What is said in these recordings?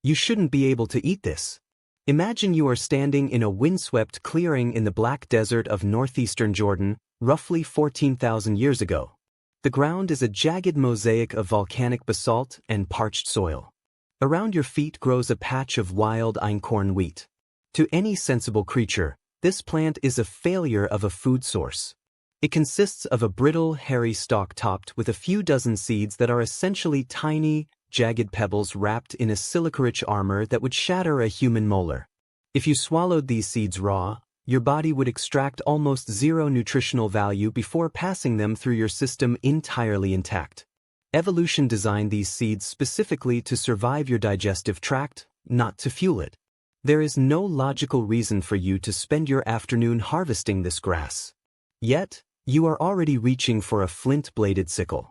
You shouldn't be able to eat this. Imagine you are standing in a windswept clearing in the Black Desert of northeastern Jordan, roughly 14,000 years ago. The ground is a jagged mosaic of volcanic basalt and parched soil. Around your feet grows a patch of wild einkorn wheat. To any sensible creature, this plant is a failure of a food source. It consists of a brittle, hairy stalk topped with a few dozen seeds that are essentially tiny, jagged pebbles wrapped in a silica-rich armor that would shatter a human molar. If you swallowed these seeds raw, your body would extract almost zero nutritional value before passing them through your system entirely intact. Evolution designed these seeds specifically to survive your digestive tract, not to fuel it. There is no logical reason for you to spend your afternoon harvesting this grass. Yet, you are already reaching for a flint-bladed sickle.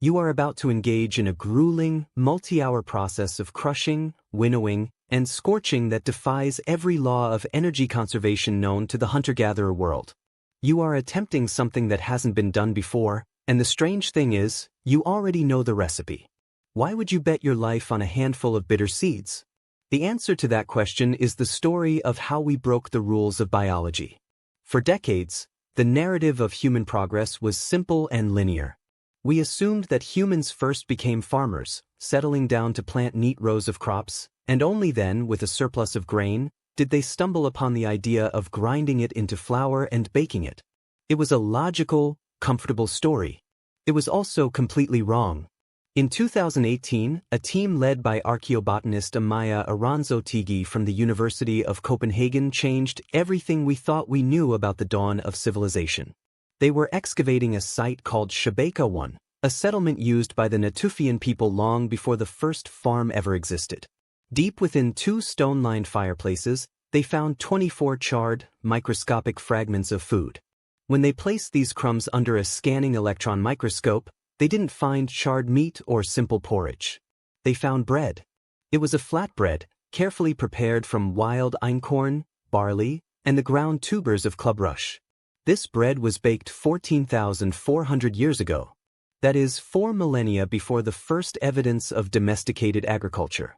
You are about to engage in a grueling, multi-hour process of crushing, winnowing, and scorching that defies every law of energy conservation known to the hunter-gatherer world. You are attempting something that hasn't been done before, and the strange thing is, you already know the recipe. Why would you bet your life on a handful of bitter seeds? The answer to that question is the story of how we broke the rules of biology. For decades, the narrative of human progress was simple and linear. We assumed that humans first became farmers, settling down to plant neat rows of crops, and only then, with a surplus of grain, did they stumble upon the idea of grinding it into flour and baking it. It was a logical, comfortable story. It was also completely wrong. In 2018, a team led by archaeobotanist Amaya Aranzo-Tigi from the University of Copenhagen changed everything we thought we knew about the dawn of civilization. They were excavating a site called Shabeka 1, a settlement used by the Natufian people long before the first farm ever existed. Deep within two stone-lined fireplaces, they found 24 charred, microscopic fragments of food. When they placed these crumbs under a scanning electron microscope, they didn't find charred meat or simple porridge. They found bread. It was a flatbread, carefully prepared from wild einkorn, barley, and the ground tubers of club rush. This bread was baked 14,400 years ago. That is, 4 millennia before the first evidence of domesticated agriculture.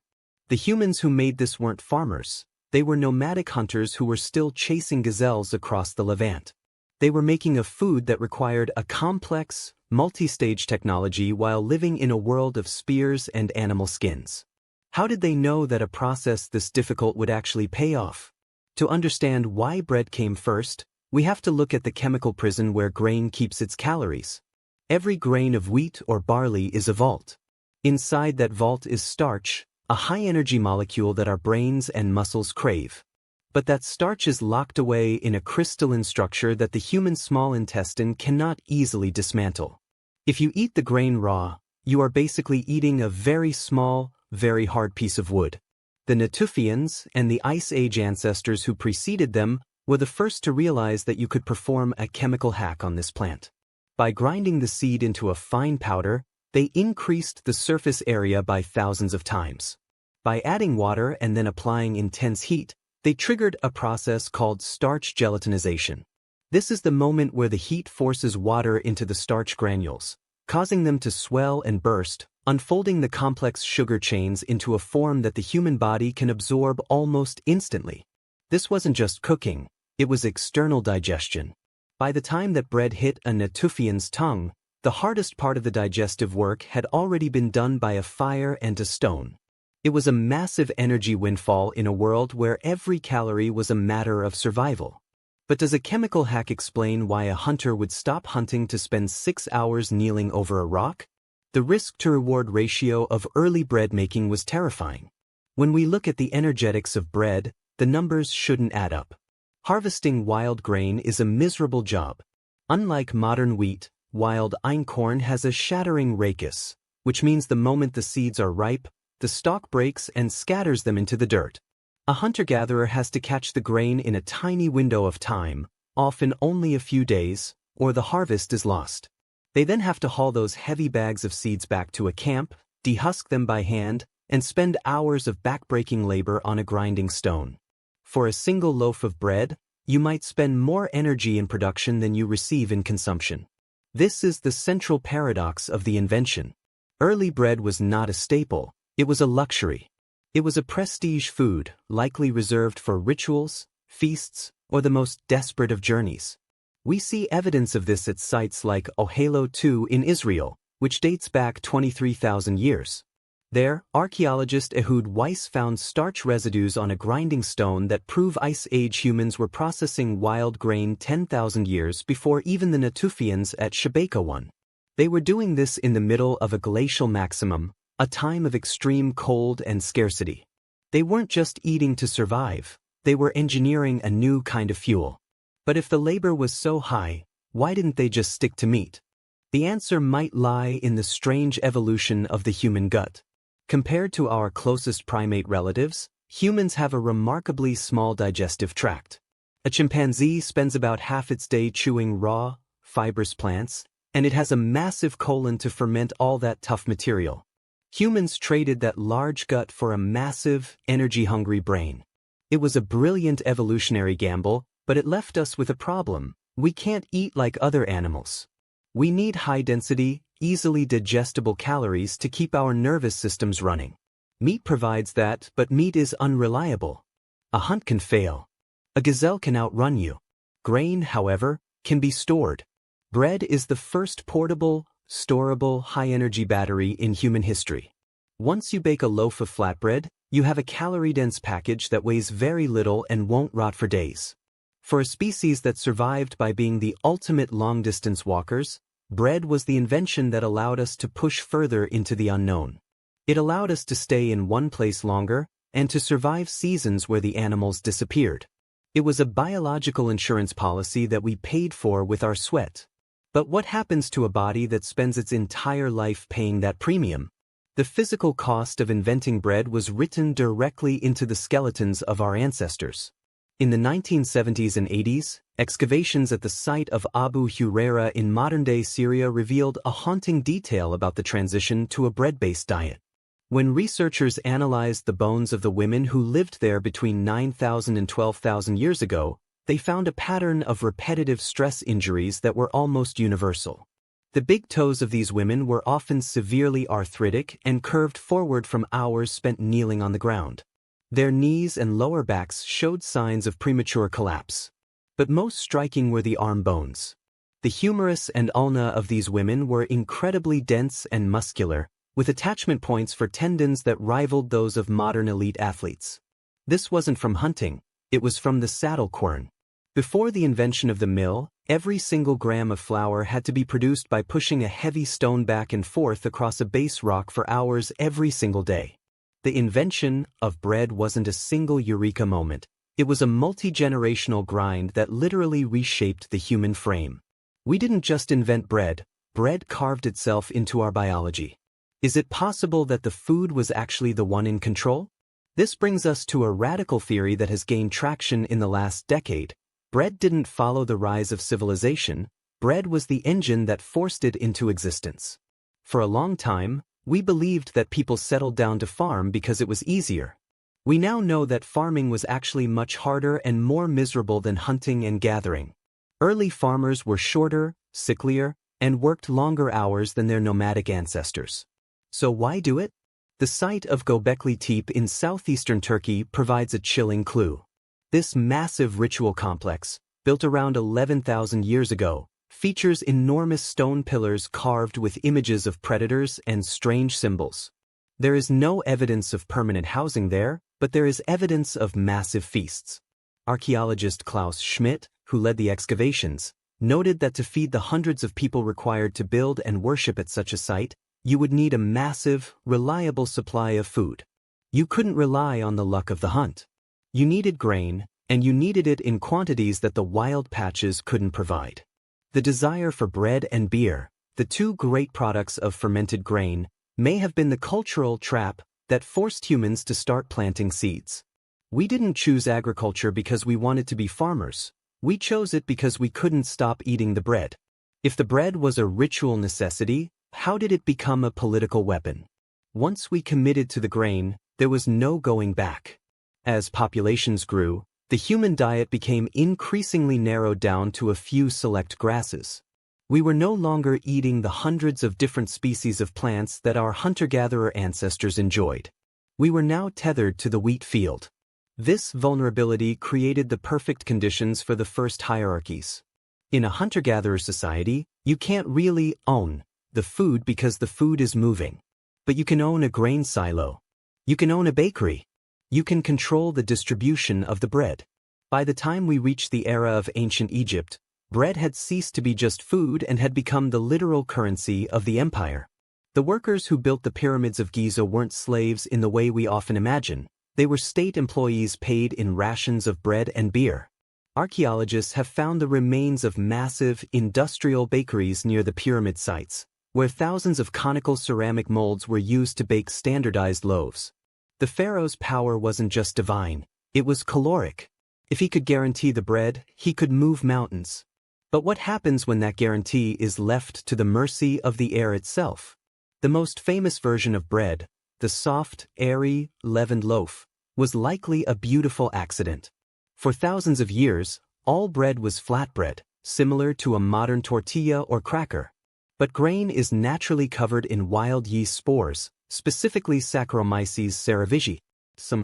The humans who made this weren't farmers. They were nomadic hunters who were still chasing gazelles across the Levant. They were making a food that required a complex, multi-stage technology while living in a world of spears and animal skins. How did they know that a process this difficult would actually pay off? To understand why bread came first, we have to look at the chemical prison where grain keeps its calories. Every grain of wheat or barley is a vault. Inside that vault is starch, a high-energy molecule that our brains and muscles crave. But that starch is locked away in a crystalline structure that the human small intestine cannot easily dismantle. If you eat the grain raw, you are basically eating a very small, very hard piece of wood. The Natufians and the Ice Age ancestors who preceded them were the first to realize that you could perform a chemical hack on this plant. By grinding the seed into a fine powder, they increased the surface area by thousands of times. By adding water and then applying intense heat, they triggered a process called starch gelatinization. This is the moment where the heat forces water into the starch granules, causing them to swell and burst, unfolding the complex sugar chains into a form that the human body can absorb almost instantly. This wasn't just cooking, it was external digestion. By the time that bread hit a Natufian's tongue, the hardest part of the digestive work had already been done by a fire and a stone. It was a massive energy windfall in a world where every calorie was a matter of survival. But does a chemical hack explain why a hunter would stop hunting to spend 6 hours kneeling over a rock? The risk-to-reward ratio of early bread making was terrifying. When we look at the energetics of bread, the numbers shouldn't add up. Harvesting wild grain is a miserable job. Unlike modern wheat, wild einkorn has a shattering rachis, which means the moment the seeds are ripe, the stalk breaks and scatters them into the dirt. A hunter-gatherer has to catch the grain in a tiny window of time, often only a few days, or the harvest is lost. They then have to haul those heavy bags of seeds back to a camp, dehusk them by hand, and spend hours of back-breaking labor on a grinding stone. For a single loaf of bread, you might spend more energy in production than you receive in consumption. This is the central paradox of the invention. Early bread was not a staple, it was a luxury. It was a prestige food, likely reserved for rituals, feasts, or the most desperate of journeys. We see evidence of this at sites like Ohelo II in Israel, which dates back 23,000 years. There, archaeologist Ehud Weiss found starch residues on a grinding stone that prove Ice Age humans were processing wild grain 10,000 years before even the Natufians at Shebeka I. They were doing this in the middle of a glacial maximum, a time of extreme cold and scarcity. They weren't just eating to survive, they were engineering a new kind of fuel. But if the labor was so high, why didn't they just stick to meat? The answer might lie in the strange evolution of the human gut. Compared to our closest primate relatives, humans have a remarkably small digestive tract. A chimpanzee spends about half its day chewing raw, fibrous plants, and it has a massive colon to ferment all that tough material. Humans traded that large gut for a massive, energy-hungry brain. It was a brilliant evolutionary gamble, but it left us with a problem. We can't eat like other animals. We need high-density, easily digestible calories to keep our nervous systems running. Meat provides that, but meat is unreliable. A hunt can fail. A gazelle can outrun you. Grain, however, can be stored. Bread is the first portable, storable, high-energy battery in human history. Once you bake a loaf of flatbread, you have a calorie-dense package that weighs very little and won't rot for days. For a species that survived by being the ultimate long-distance walkers, bread was the invention that allowed us to push further into the unknown. It allowed us to stay in one place longer and to survive seasons where the animals disappeared. It was a biological insurance policy that we paid for with our sweat. But what happens to a body that spends its entire life paying that premium? The physical cost of inventing bread was written directly into the skeletons of our ancestors. In the 1970s and 80s, excavations at the site of Abu Huraira in modern-day Syria revealed a haunting detail about the transition to a bread-based diet. When researchers analyzed the bones of the women who lived there between 9,000 and 12,000 years ago, they found a pattern of repetitive stress injuries that were almost universal. The big toes of these women were often severely arthritic and curved forward from hours spent kneeling on the ground. Their knees and lower backs showed signs of premature collapse. But most striking were the arm bones. The humerus and ulna of these women were incredibly dense and muscular, with attachment points for tendons that rivaled those of modern elite athletes. This wasn't from hunting, it was from the saddle quern. Before the invention of the mill, every single gram of flour had to be produced by pushing a heavy stone back and forth across a base rock for hours every single day. The invention of bread wasn't a single eureka moment. It was a multi-generational grind that literally reshaped the human frame. We didn't just invent bread, bread carved itself into our biology. Is it possible that the food was actually the one in control? This brings us to a radical theory that has gained traction in the last decade. Bread didn't follow the rise of civilization, bread was the engine that forced it into existence. For a long time, we believed that people settled down to farm because it was easier. We now know that farming was actually much harder and more miserable than hunting and gathering. Early farmers were shorter, sicklier, and worked longer hours than their nomadic ancestors. So why do it? The site of Göbekli Tepe in southeastern Turkey provides a chilling clue. This massive ritual complex, built around 11,000 years ago, features enormous stone pillars carved with images of predators and strange symbols. There is no evidence of permanent housing there, but there is evidence of massive feasts. Archaeologist Klaus Schmidt, who led the excavations, noted that to feed the hundreds of people required to build and worship at such a site, you would need a massive, reliable supply of food. You couldn't rely on the luck of the hunt. You needed grain, and you needed it in quantities that the wild patches couldn't provide. The desire for bread and beer, the two great products of fermented grain, may have been the cultural trap that forced humans to start planting seeds. We didn't choose agriculture because we wanted to be farmers. We chose it because we couldn't stop eating the bread. If the bread was a ritual necessity, how did it become a political weapon? Once we committed to the grain, there was no going back. As populations grew, the human diet became increasingly narrowed down to a few select grasses. We were no longer eating the hundreds of different species of plants that our hunter-gatherer ancestors enjoyed. We were now tethered to the wheat field. This vulnerability created the perfect conditions for the first hierarchies. In a hunter-gatherer society, you can't really own the food because the food is moving. But you can own a grain silo. You can own a bakery. You can control the distribution of the bread. By the time we reached the era of ancient Egypt, bread had ceased to be just food and had become the literal currency of the empire. The workers who built the pyramids of Giza weren't slaves in the way we often imagine. They were state employees paid in rations of bread and beer. Archaeologists have found the remains of massive, industrial bakeries near the pyramid sites, where thousands of conical ceramic molds were used to bake standardized loaves. The pharaoh's power wasn't just divine, it was caloric. If he could guarantee the bread, he could move mountains. But what happens when that guarantee is left to the mercy of the air itself? The most famous version of bread, the soft, airy, leavened loaf, was likely a beautiful accident. For thousands of years, all bread was flatbread, similar to a modern tortilla or cracker. But grain is naturally covered in wild yeast spores, specifically Saccharomyces cerevisiae. Some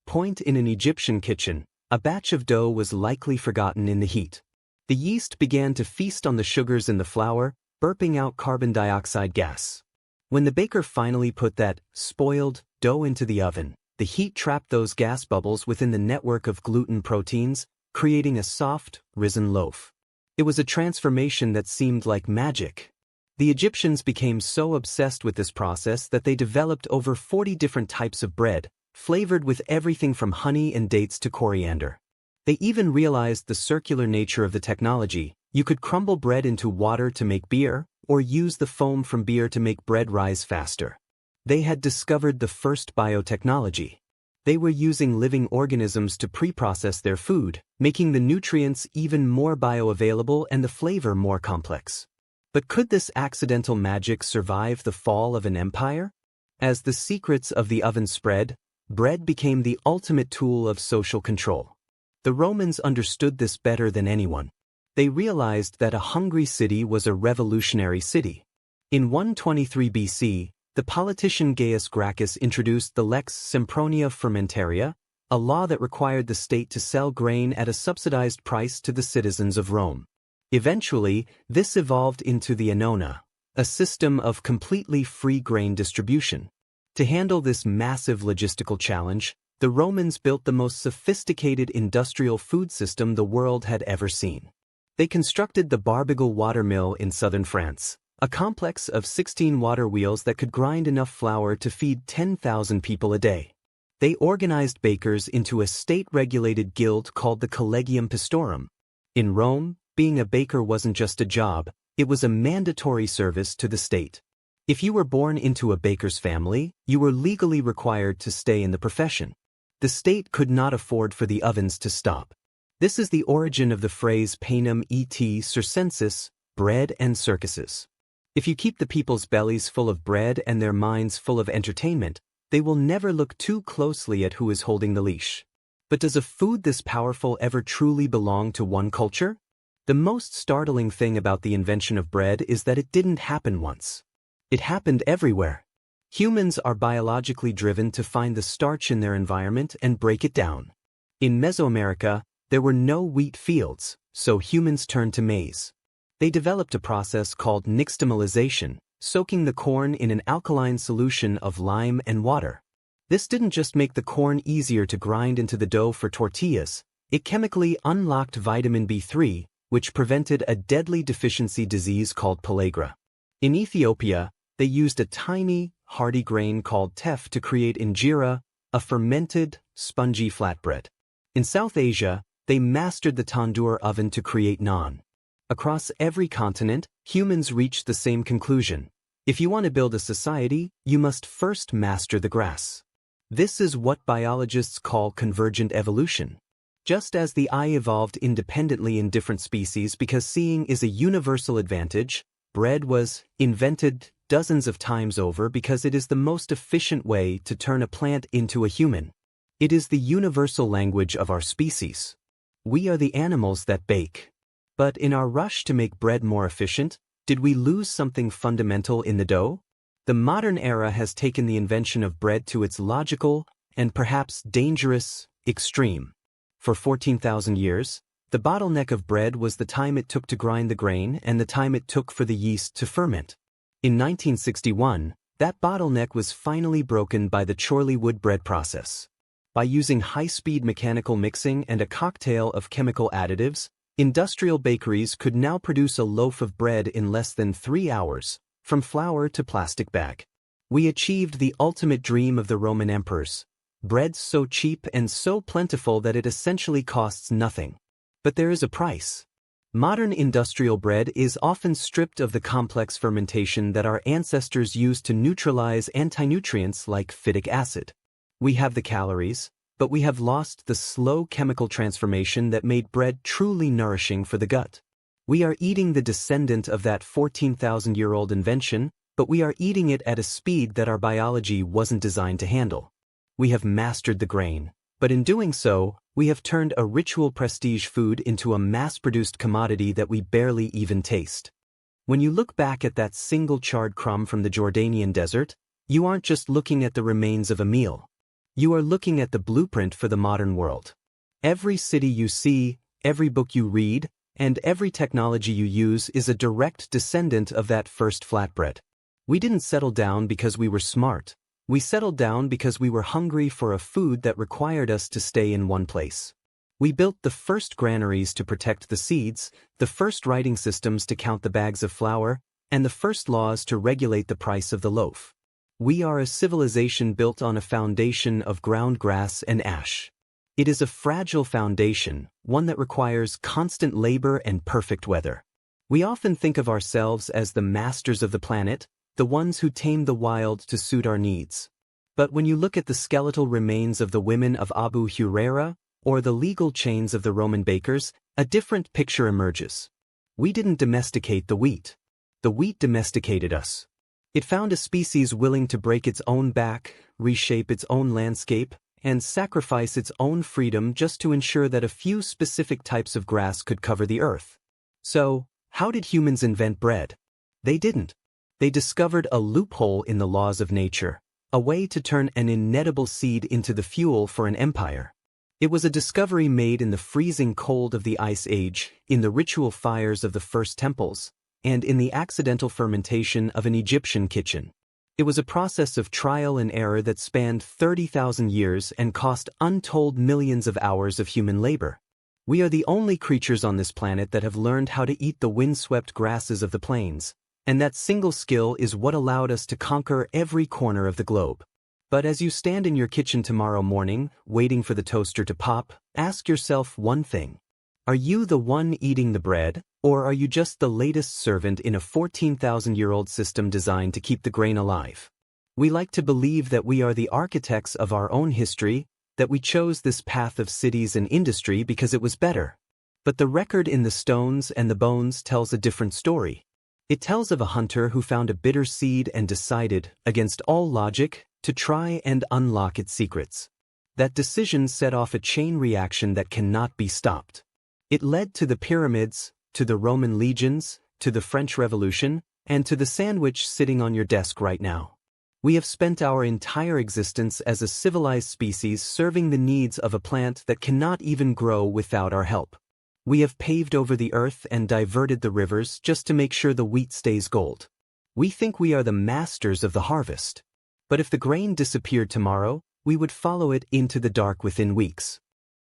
point in an Egyptian kitchen, a batch of dough was likely forgotten in the heat. The yeast began to feast on the sugars in the flour, burping out carbon dioxide gas. When the baker finally put that spoiled dough into the oven, the heat trapped those gas bubbles within the network of gluten proteins, creating a soft, risen loaf. It was a transformation that seemed like magic. The Egyptians became so obsessed with this process that they developed over 40 different types of bread, flavored with everything from honey and dates to coriander. They even realized the circular nature of the technology. You could crumble bread into water to make beer, or use the foam from beer to make bread rise faster. They had discovered the first biotechnology. They were using living organisms to pre-process their food, making the nutrients even more bioavailable and the flavor more complex. But could this accidental magic survive the fall of an empire? As the secrets of the oven spread, bread became the ultimate tool of social control. The Romans understood this better than anyone. They realized that a hungry city was a revolutionary city. In 123 BC, the politician Gaius Gracchus introduced the Lex Sempronia Fermentaria, a law that required the state to sell grain at a subsidized price to the citizens of Rome. Eventually, this evolved into the annona, a system of completely free grain distribution. To handle this massive logistical challenge, the Romans built the most sophisticated industrial food system the world had ever seen. They constructed the Barbegal water mill in southern France, a complex of 16 water wheels that could grind enough flour to feed 10,000 people a day. They organized bakers into a state-regulated guild called the Collegium Pistorum. In Rome, being a baker wasn't just a job, it was a mandatory service to the state. If you were born into a baker's family, you were legally required to stay in the profession. The state could not afford for the ovens to stop. This is the origin of the phrase panem et circenses, bread and circuses. If you keep the people's bellies full of bread and their minds full of entertainment, they will never look too closely at who is holding the leash. But does a food this powerful ever truly belong to one culture? The most startling thing about the invention of bread is that it didn't happen once. It happened everywhere. Humans are biologically driven to find the starch in their environment and break it down. In Mesoamerica, there were no wheat fields, so humans turned to maize. They developed a process called nixtamalization, soaking the corn in an alkaline solution of lime and water. This didn't just make the corn easier to grind into the dough for tortillas, it chemically unlocked vitamin B3, which prevented a deadly deficiency disease called pellagra. In Ethiopia, they used a tiny, hardy grain called teff to create injera, a fermented, spongy flatbread. In South Asia, they mastered the tandoor oven to create naan. Across every continent, humans reached the same conclusion. If you want to build a society, you must first master the grass. This is what biologists call convergent evolution. Just as the eye evolved independently in different species because seeing is a universal advantage, bread was invented dozens of times over because it is the most efficient way to turn a plant into a human. It is the universal language of our species. We are the animals that bake. But in our rush to make bread more efficient, did we lose something fundamental in the dough? The modern era has taken the invention of bread to its logical, and perhaps dangerous, extreme. For 14,000 years, the bottleneck of bread was the time it took to grind the grain and the time it took for the yeast to ferment. In 1961, that bottleneck was finally broken by the Chorley-Wood bread process. By using high-speed mechanical mixing and a cocktail of chemical additives, industrial bakeries could now produce a loaf of bread in less than 3 hours, from flour to plastic bag. We achieved the ultimate dream of the Roman emperors. Bread so cheap and so plentiful that it essentially costs nothing. But there is a price. Modern industrial bread is often stripped of the complex fermentation that our ancestors used to neutralize anti-nutrients like phytic acid. We have the calories, but we have lost the slow chemical transformation that made bread truly nourishing for the gut. We are eating the descendant of that 14,000-year-old invention, but we are eating it at a speed that our biology wasn't designed to handle. We have mastered the grain, but in doing so, we have turned a ritual prestige food into a mass-produced commodity that we barely even taste. When you look back at that single charred crumb from the Jordanian desert, you aren't just looking at the remains of a meal. You are looking at the blueprint for the modern world. Every city you see, every book you read, and every technology you use is a direct descendant of that first flatbread. We didn't settle down because we were smart. We settled down because we were hungry for a food that required us to stay in one place. We built the first granaries to protect the seeds, the first writing systems to count the bags of flour, and the first laws to regulate the price of the loaf. We are a civilization built on a foundation of ground grass and ash. It is a fragile foundation, one that requires constant labor and perfect weather. We often think of ourselves as the masters of the planet, the ones who tame the wild to suit our needs. But when you look at the skeletal remains of the women of Abu Huraira, or the legal chains of the Roman bakers, a different picture emerges. We didn't domesticate the wheat. The wheat domesticated us. It found a species willing to break its own back, reshape its own landscape, and sacrifice its own freedom just to ensure that a few specific types of grass could cover the earth. So, how did humans invent bread? They didn't. They discovered a loophole in the laws of nature, a way to turn an inedible seed into the fuel for an empire. It was a discovery made in the freezing cold of the Ice Age, in the ritual fires of the first temples, and in the accidental fermentation of an Egyptian kitchen. It was a process of trial and error that spanned 30,000 years and cost untold millions of hours of human labor. We are the only creatures on this planet that have learned how to eat the windswept grasses of the plains, and that single skill is what allowed us to conquer every corner of the globe. But as you stand in your kitchen tomorrow morning, waiting for the toaster to pop, ask yourself one thing. Are you the one eating the bread, or are you just the latest servant in a 14,000-year-old system designed to keep the grain alive? We like to believe that we are the architects of our own history, that we chose this path of cities and industry because it was better. But the record in the stones and the bones tells a different story. It tells of a hunter who found a bitter seed and decided, against all logic, to try and unlock its secrets. That decision set off a chain reaction that cannot be stopped. It led to the pyramids, to the Roman legions, to the French Revolution, and to the sandwich sitting on your desk right now. We have spent our entire existence as a civilized species serving the needs of a plant that cannot even grow without our help. We have paved over the earth and diverted the rivers just to make sure the wheat stays gold. We think we are the masters of the harvest. But if the grain disappeared tomorrow, we would follow it into the dark within weeks.